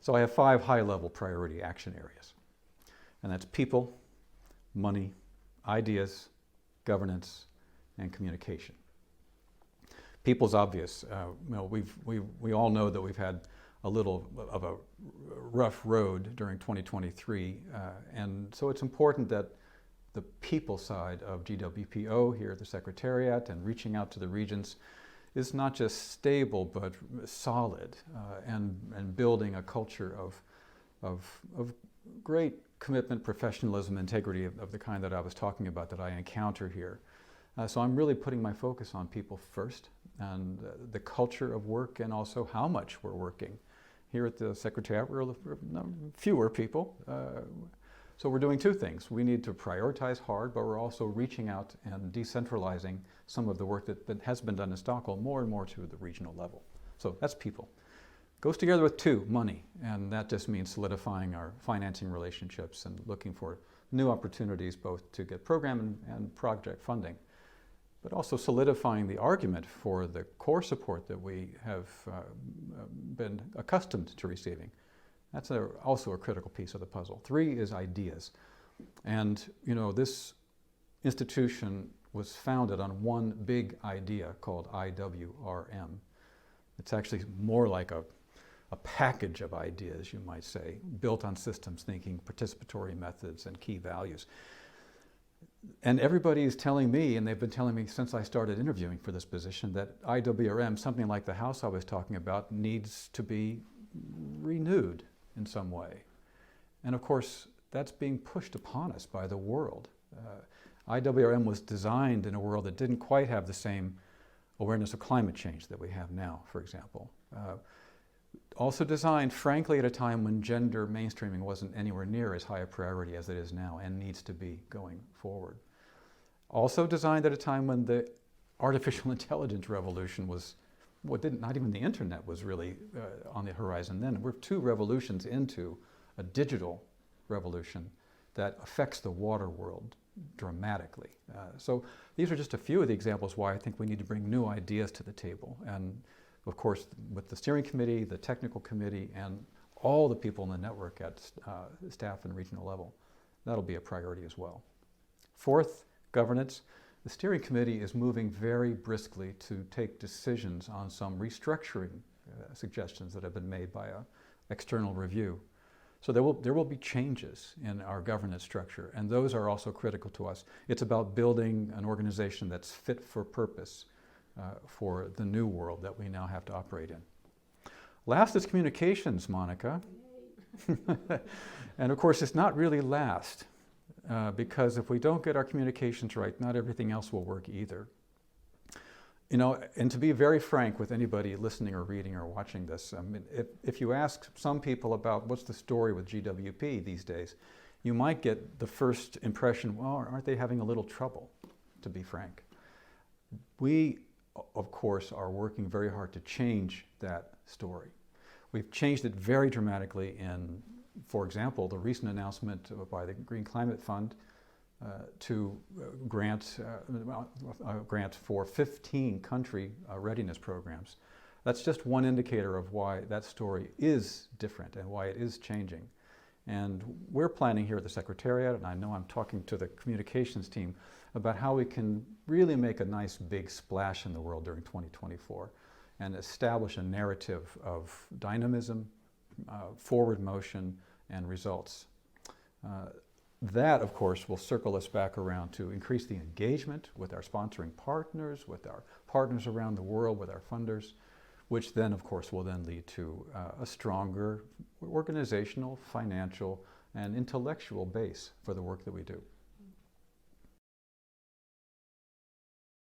So I have 5 high-level priority action areas, and that's people, money, ideas, governance, and communication. People's obvious. We all know that we've had a little of a rough road during 2023, and so it's important that the people side of GWPO here at the Secretariat and reaching out to the regions is not just stable but solid, and building a culture of great commitment, professionalism, integrity of the kind that I was talking about that I encounter here. So I'm really putting my focus on people first, and the culture of work, and also how much we're working. Here at the Secretariat, we're fewer people. So we're doing 2 things. We need to prioritize hard, but we're also reaching out and decentralizing some of the work that has been done in Stockholm more and more to the regional level. So that's people. Goes together with 2, money, and that just means solidifying our financing relationships and looking for new opportunities both to get program and project funding, but also solidifying the argument for the core support that we have been accustomed to receiving. That's also a critical piece of the puzzle. 3 is ideas. And this institution was founded on one big idea called IWRM. It's actually more like a package of ideas, you might say, built on systems thinking, participatory methods, and key values. And everybody is telling me, and they've been telling me since I started interviewing for this position, that IWRM, something like the house I was talking about, needs to be renewed in some way. And of course, that's being pushed upon us by the world. IWRM was designed in a world that didn't quite have the same awareness of climate change that we have now, for example. Also designed, frankly, at a time when gender mainstreaming wasn't anywhere near as high a priority as it is now and needs to be going forward. Also designed at a time when the artificial intelligence revolution was, not even the internet was really on the horizon then. We're 2 revolutions into a digital revolution that affects the water world dramatically. So these are just a few of the examples why I think we need to bring new ideas to the table. And of course, with the steering committee, the technical committee, and all the people in the network at staff and regional level, that'll be a priority as well. 4th, governance. The steering committee is moving very briskly to take decisions on some restructuring suggestions that have been made by an external review. So there will be changes in our governance structure, and those are also critical to us. It's about building an organization that's fit for purpose for the new world that we now have to operate in. Last is communications, Monica. And of course, it's not really last, because if we don't get our communications right, not everything else will work either. And to be very frank with anybody listening or reading or watching this, I mean, if you ask some people about what's the story with GWP these days, you might get the first impression, well, aren't they having a little trouble, to be frank. We, of course, are working very hard to change that story. We've changed it very dramatically in, for example, the recent announcement by the Green Climate Fund to grant for 15 country readiness programs. That's just one indicator of why that story is different and why it is changing. And we're planning here at the Secretariat, and I know I'm talking to the communications team, about how we can really make a nice big splash in the world during 2024 and establish a narrative of dynamism, forward motion, and results. That, of course, will circle us back around to increase the engagement with our sponsoring partners, with our partners around the world, with our funders, which then, of course, will then lead to a stronger organizational, financial, and intellectual base for the work that we do.